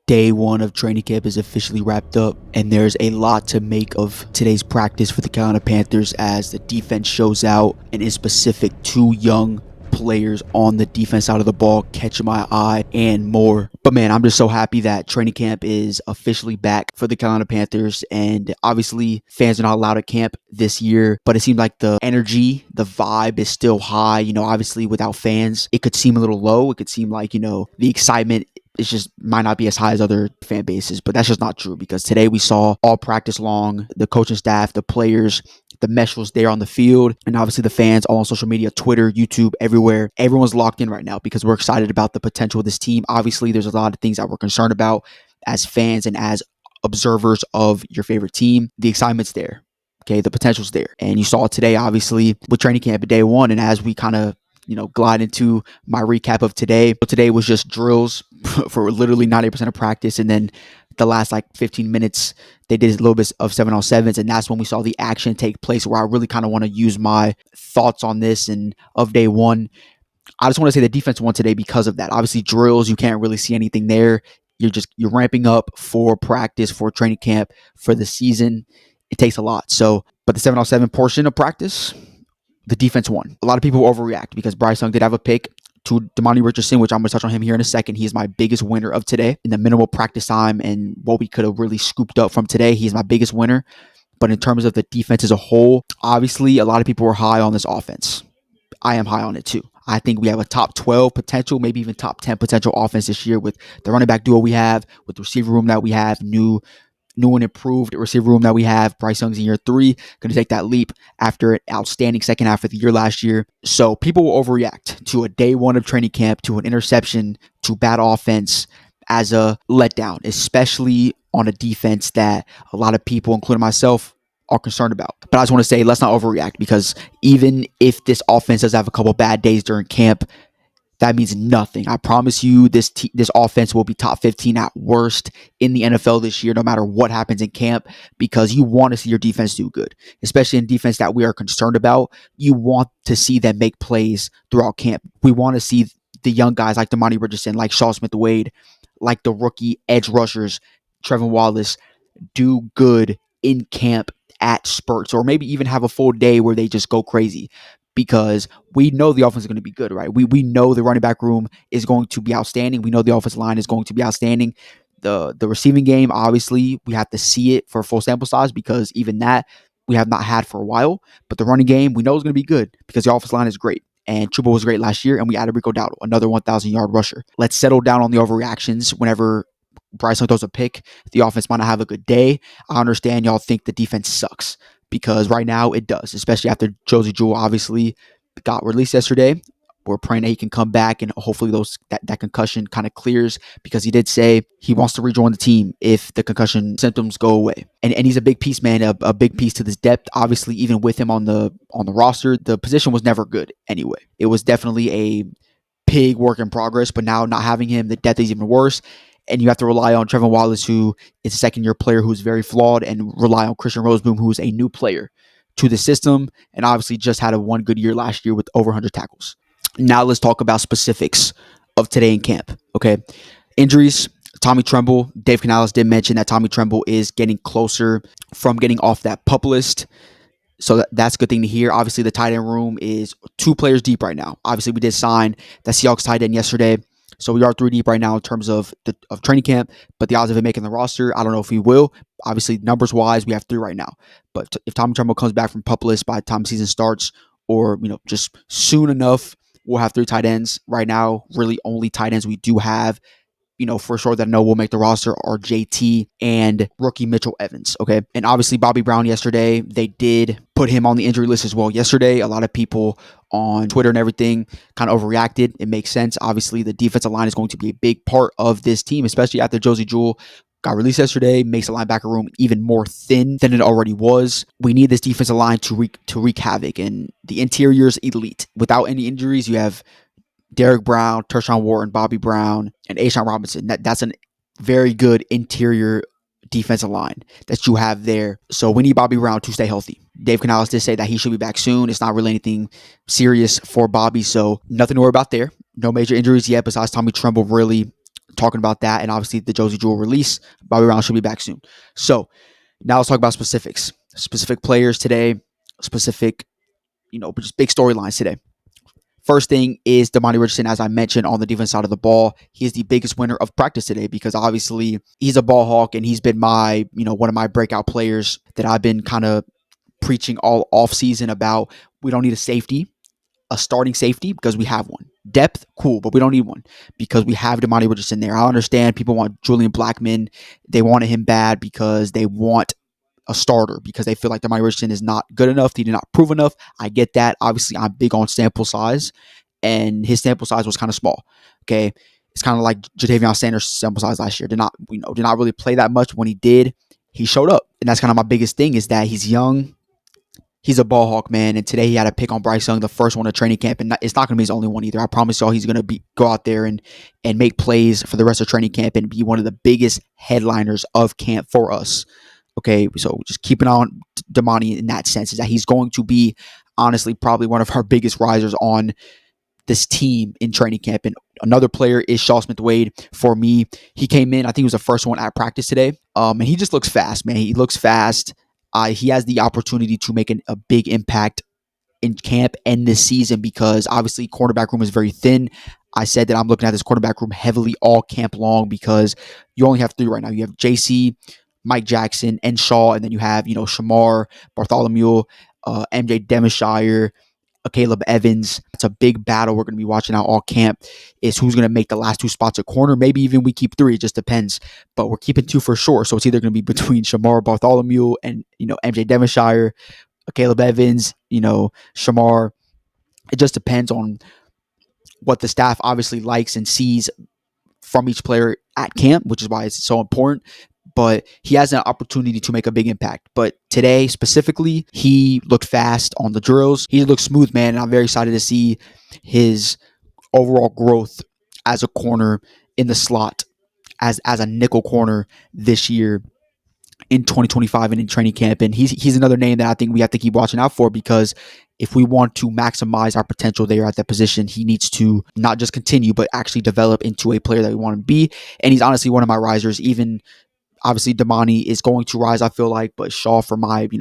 Day one of training camp is officially wrapped up, and there's a lot to make of today's practice for the Carolina Panthers as the defense shows out, and in specific, two young players on the defense side of the ball catch my eye and more. But man, I'm just so happy that training camp is officially back for the Carolina Panthers, and obviously fans are not allowed at camp this year, but it seems like the energy, the vibe is still high. Obviously without fans, it could seem a little low. It could seem like, the excitement it's just might not be as high as other fan bases, but that's just not true because today we saw all practice long, the coaching staff, the players, the mesh was there on the field, and obviously the fans all on social media, Twitter, YouTube, everywhere. Everyone's locked in right now because we're excited about the potential of this team. Obviously, there's a lot of things that we're concerned about as fans and as observers of your favorite team. The excitement's there. Okay, the potential's there. And you saw it today, obviously, with training camp at day one, and as we kind of glide into my recap of today. Today was just drills for literally 90% of practice. And then the last 15 minutes, they did a little bit of 7-on-7s. And that's when we saw the action take place where I really kind of want to use my thoughts on this and of day one. I just want to say the defense won today because of that. Obviously drills, you can't really see anything there. You're ramping up for practice, for training camp, for the season. It takes a lot. But the 7-on-7 portion of practice, the defense won. A lot of people overreact because Bryce Young did have a pick to Demani Richardson, which I'm going to touch on him here in a second. He is my biggest winner of today. In the minimal practice time and what we could have really scooped up from today, he's my biggest winner. But in terms of the defense as a whole, obviously a lot of people were high on this offense. I am high on it too. I think we have a top 12 potential, maybe even top 10 potential offense this year with the running back duo we have, with the receiver room that we have, new and improved receiver room that we have. Bryce Young's in year 3, going to take that leap after an outstanding second half of the year last year. So people will overreact to a day one of training camp, to an interception, to bad offense as a letdown, especially on a defense that a lot of people, including myself, are concerned about. But I just want to say, let's not overreact because even if this offense does have a couple bad days during camp, that means nothing. I promise you this offense will be top 15 at worst in the NFL this year, no matter what happens in camp, because you want to see your defense do good, especially in defense that we are concerned about. You want to see them make plays throughout camp. We want to see the young guys like Demani Richardson, like Shaw Smith-Wade, like the rookie edge rushers, Trevin Wallace, do good in camp at spurts, or maybe even have a full day where they just go crazy. Because we know the offense is going to be good, right? We know the running back room is going to be outstanding. We know the offensive line is going to be outstanding. The receiving game, obviously, we have to see it for a full sample size because even that we have not had for a while. But the running game, we know is going to be good because the offensive line is great. And Chuba was great last year, and we added Rico Dowdle, another 1,000-yard rusher. Let's settle down on the overreactions whenever Bryce Young throws a pick. The offense might not have a good day. I understand y'all think the defense sucks. Because right now it does, especially after Josey Jewell obviously got released yesterday. We're praying that he can come back and hopefully that concussion kind of clears because he did say he wants to rejoin the team if the concussion symptoms go away. And he's a big piece, man, a big piece to this depth. Obviously, even with him on the roster, the position was never good anyway. It was definitely a big work in progress, but now not having him, the depth is even worse. And you have to rely on Trevin Wallace, who is a second-year player who's very flawed, and rely on Christian Roseboom, who's a new player to the system, and obviously just had one good year last year with over 100 tackles. Now let's talk about specifics of today in camp. Okay, injuries. Tommy Tremble, Dave Canales did mention that Tommy Tremble is getting closer from getting off that PUP list. So that's a good thing to hear. Obviously, the tight end room is 2 players deep right now. Obviously, we did sign that Seahawks tight end yesterday. So we are 3 deep right now in terms of training camp, but the odds of him making the roster, I don't know if he will. Obviously, numbers-wise, we have 3 right now. But if Tommy Tremble comes back from PUP list by the time season starts, or just soon enough, we'll have 3 tight ends. Right now, really only tight ends we do have, for sure that I know will make the roster are JT and rookie Mitchell Evans, okay? And obviously, Bobby Brown yesterday, they did put him on the injury list as well yesterday. A lot of people on Twitter and everything kind of overreacted. It makes sense. Obviously, the defensive line is going to be a big part of this team, especially after Josey Jewell got released yesterday, makes the linebacker room even more thin than it already was. We need this defensive line to wreak havoc, and the interior is elite. Without any injuries, you have Derek Brown, Tershawn Wharton, Bobby Brown, and A'Shawn Robinson. That's a very good interior defensive line that you have there. So we need Bobby Brown to stay healthy. Dave Canales did say that he should be back soon. It's not really anything serious for Bobby, so nothing to worry about there. No major injuries yet besides Tommy Tremble really talking about that, and obviously the Josie Jewell release. Bobby Brown should be back soon. So now let's talk about specifics, specific players today, specific, just big storylines today. First thing is Demani Richardson, as I mentioned, on the defense side of the ball. He is the biggest winner of practice today because obviously he's a ball hawk and he's been one of my breakout players that I've been kind of preaching all off season about. We don't need a starting safety because we have one. Depth, cool, but we don't need one because we have Demani Richardson there. I understand people want Julian Blackmon. They wanted him bad because they want a starter because they feel like Demani Richardson is not good enough. He did not prove enough. I get that. Obviously, I'm big on sample size, and his sample size was kind of small. Okay, it's kind of like Jadavion Sanders' sample size last year. Did not really play that much. When he did, he showed up, and that's kind of my biggest thing is that he's young. He's a ball hawk, man. And today he had a pick on Bryce Young, the first one at training camp. And it's not going to be his only one either. I promise y'all he's going to go out there and make plays for the rest of training camp and be one of the biggest headliners of camp for us. Okay, so just keep an eye on Demani in that sense, is that he's going to be, honestly, probably one of our biggest risers on this team in training camp. And another player is Shaw Smith-Wade. For me, he came in, I think he was the first one at practice today. And he just looks fast, man. He looks fast. He has the opportunity to make a big impact in camp and this season because obviously cornerback room is very thin. I said that I'm looking at this quarterback room heavily all camp long because you only have three right now. You have JC, Mike Jackson, and Shaw, and then you have, Shamar, Bartholomew, MJ Demishire, Caleb Evans. It's a big battle we're going to be watching out all camp is who's going to make the last two spots at corner. Maybe even we keep three. It just depends. But we're keeping two for sure. So it's either going to be between Shamar Bartholomew and, MJ Demishire, Caleb Evans, Shamar. It just depends on what the staff obviously likes and sees from each player at camp, which is why it's so important. But he has an opportunity to make a big impact. But today, specifically, he looked fast on the drills. He looked smooth, man, and I'm very excited to see his overall growth as a corner in the slot, as a nickel corner this year in 2025 and in training camp. And he's another name that I think we have to keep watching out for because if we want to maximize our potential there at that position, he needs to not just continue, but actually develop into a player that we want to be. And he's honestly one of my risers. Even obviously Demani is going to rise, I feel like, but Shaw, for my, in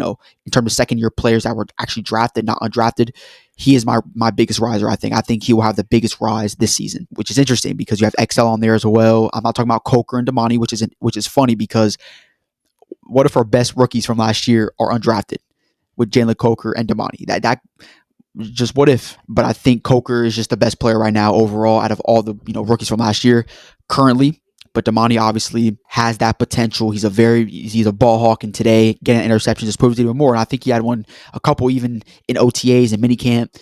terms of second year players that were actually drafted, not undrafted, he is my biggest riser, I think. I think he will have the biggest rise this season, which is interesting because you have XL on there as well. I'm not talking about Coker and Demani, which is funny because what if our best rookies from last year are undrafted with Jalen Coker and Demani? That just what if? But I think Coker is just the best player right now overall out of all the rookies from last year currently. But Demani obviously has that potential. He's a ball hawk, and today getting an interception just proves it even more. And I think he had a couple even in OTAs and minicamp.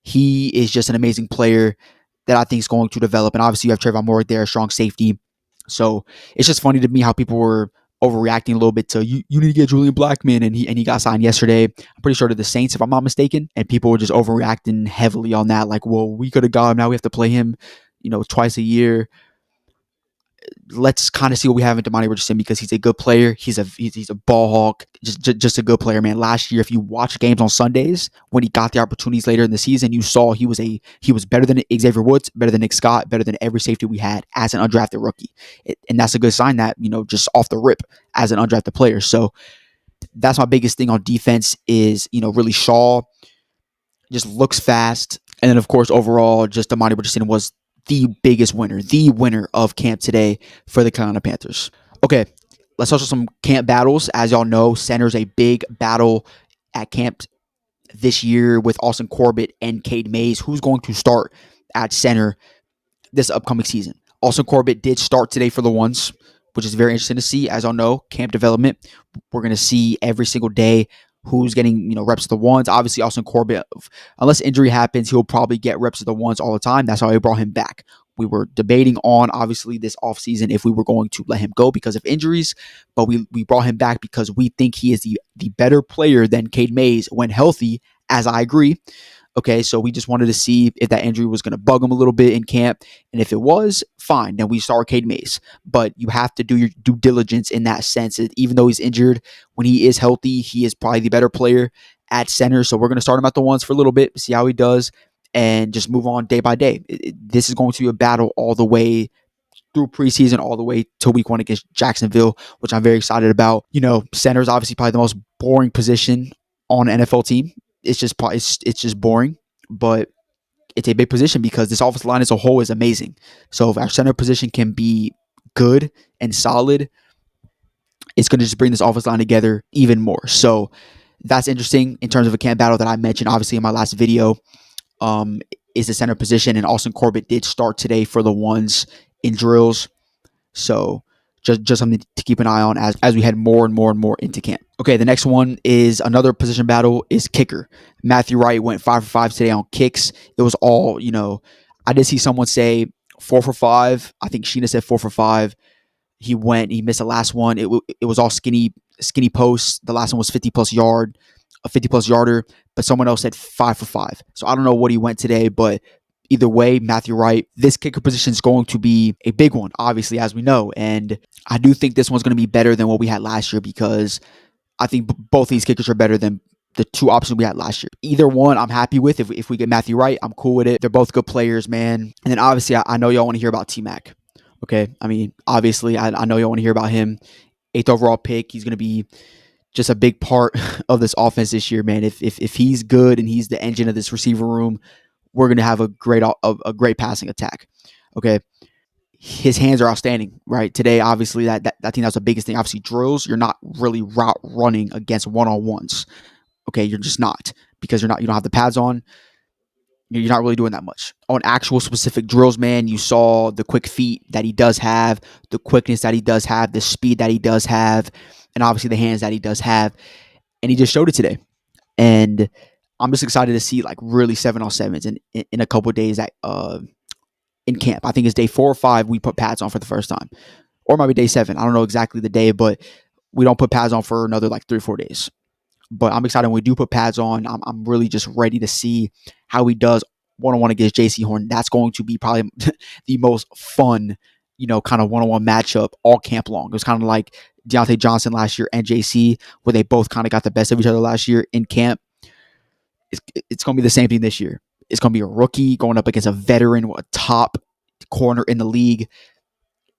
He is just an amazing player that I think is going to develop. And obviously you have Trayvon Moore there, strong safety. So it's just funny to me how people were overreacting a little bit to you need to get Julian Blackmon and he got signed yesterday. I'm pretty sure to the Saints, if I'm not mistaken. And people were just overreacting heavily on that. Like, well, we could have got him. Now we have to play him, twice a year. Let's kind of see what we have in Demani Richardson because he's a good player. He's a ball hawk, just a good player, man. Last year, if you watch games on Sundays when he got the opportunities later in the season, you saw he was better than Xavier Woods, better than Nick Scott, better than every safety we had as an undrafted rookie. And that's a good sign that, just off the rip as an undrafted player. So that's my biggest thing on defense is, really Shaw just looks fast. And then, of course, overall, just Demani Richardson was the biggest winner, the winner of camp today for the Carolina Panthers. Okay, let's talk some camp battles. As y'all know, center's a big battle at camp this year with Austin Corbett and Cade Mays. Who's going to start at center this upcoming season? Austin Corbett did start today for the ones, which is very interesting to see. As y'all know, camp development, we're going to see every single day who's getting, reps of the ones. Obviously, Austin Corbett, unless injury happens, he'll probably get reps of the ones all the time. That's how we brought him back. We were debating on, obviously, this offseason if we were going to let him go because of injuries, but we brought him back because we think he is the better player than Cade Mays when healthy, as I agree. Okay, so we just wanted to see if that injury was going to bug him a little bit in camp. And if it was, fine. Then we start Cade Mays. But you have to do your due diligence in that sense. Even though he's injured, when he is healthy, he is probably the better player at center. So we're going to start him at the ones for a little bit, see how he does, and just move on day by day. This is going to be a battle all the way through preseason all the way to week 1 against Jacksonville, which I'm very excited about. Center is obviously probably the most boring position on an NFL team. It's just boring, but it's a big position because this offensive line as a whole is amazing. So if our center position can be good and solid, it's going to just bring this offensive line together even more. So that's interesting in terms of a camp battle that I mentioned, obviously, in my last video, is the center position. And Austin Corbett did start today for the ones in drills. So just something to keep an eye on as we head more and more into camp. Okay, the next one is another position battle is kicker. Matthew Wright went 5 for 5 today on kicks. It was all, I did see someone say 4 for 5. I think Sheena said 4 for 5. He missed the last one. It was all skinny posts. The last one was 50 plus yarder, but someone else said 5 for 5. So I don't know what he went today, but either way, Matthew Wright, this kicker position is going to be a big one, obviously, as we know. And I do think this one's going to be better than what we had last year because I think both these kickers are better than the two options we had last year. Either one I'm happy with. If we get Matthew Wright, I'm cool with it. They're both good players, man. And then obviously, I know y'all want to hear about T-Mac. Okay, I mean, obviously, I know y'all want to hear about him. 8th overall pick. He's going to be just a big part of this offense this year, man. If he's good and he's the engine of this receiver room, we're going to have a great passing attack. Okay, his hands are outstanding, right? Today, obviously, I think that was the biggest thing. Obviously, drills, you're not really route running against one-on-ones. Okay, you're just not because you don't have the pads on. You're not really doing that much. On actual specific drills, man, you saw the quick feet that he does have, the quickness that he does have, the speed that he does have, and obviously the hands that he does have. And he just showed it today. And I'm just excited to see like really 7-on-7s in a couple of days in camp. I think it's day 4 or 5 we put pads on for the first time. Or it might be day 7. I don't know exactly the day, but we don't put pads on for another like 3 or 4 days. But I'm excited when we do put pads on. I'm really just ready to see how he does one-on-one against JC Horn. That's going to be probably the most fun, kind of one-on-one matchup all camp long. It was kind of like Deontay Johnson last year and JC, where they both kind of got the best of each other last year in camp. It's going to be the same thing this year. It's going to be a rookie going up against a veteran, a top corner in the league,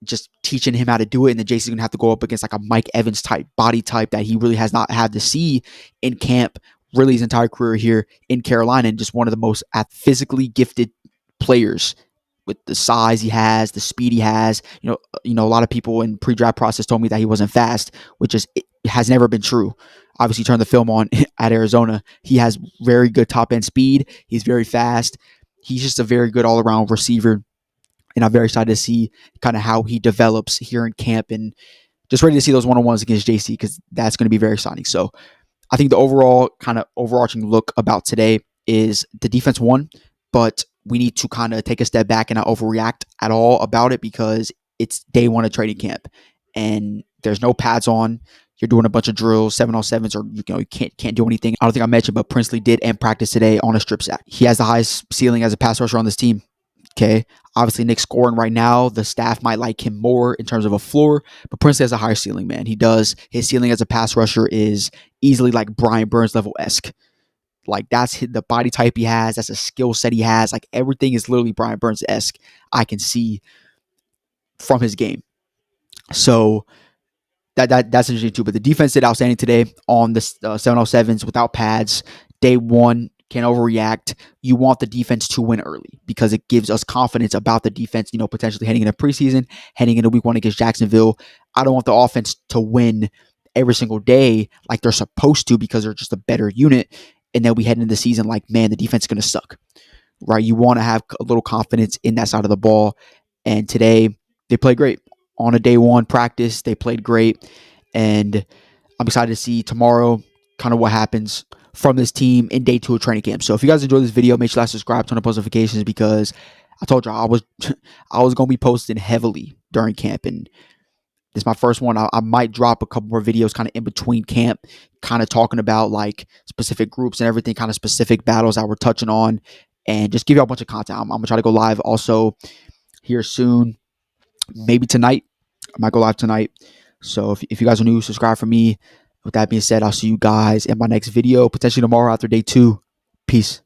just teaching him how to do it. And then JC's going to have to go up against like a Mike Evans type body type that he really has not had to see in camp, really his entire career here in Carolina, and just one of the most physically gifted players with the size he has, the speed he has. A lot of people in pre-draft process told me that he wasn't fast, which it has never been true. Obviously, turn the film on at Arizona. He has very good top-end speed. He's very fast. He's just a very good all-around receiver. And I'm very excited to see kind of how he develops here in camp and just ready to see those one-on-ones against JC because that's going to be very exciting. So I think the overall kind of overarching look about today is the defense won, but we need to kind of take a step back and not overreact at all about it because it's day 1 of training camp and there's no pads on. You're doing a bunch of drills, 7-on-7s, or you can't do anything. I don't think I mentioned, but Princely did end practice today on a strip sack. He has the highest ceiling as a pass rusher on this team. Okay, obviously Nick's scoring right now. The staff might like him more in terms of a floor, but Princely has a higher ceiling, man. He does. His ceiling as a pass rusher is easily like Brian Burns level-esque. Like that's the body type he has. That's a skill set he has. Like everything is literally Brian Burns-esque. I can see from his game. So that's interesting too. But the defense did outstanding today on the 7-on-7s without pads. Day 1. Can't overreact. You want the defense to win early because it gives us confidence about the defense, potentially heading into preseason, heading into week 1 against Jacksonville. I don't want the offense to win every single day like they're supposed to because they're just a better unit. And then we head into the season like, man, the defense is going to suck, right? You want to have a little confidence in that side of the ball. And today they played great. On a day 1 practice, they played great. And I'm excited to see tomorrow kind of what happens from this team in day 2 of training camp. So if you guys enjoyed this video, make sure to subscribe, turn on post notifications because I told you I was going to be posting heavily during camp, and this is my first one. I might drop a couple more videos kind of in between camp, kind of talking about like specific groups and everything, kind of specific battles that we're touching on, and just give you a bunch of content. I'm going to try to go live also here soon, maybe tonight. I might go live tonight. So if you guys are new, subscribe for me. With that being said, I'll see you guys in my next video, potentially tomorrow after day 2. Peace.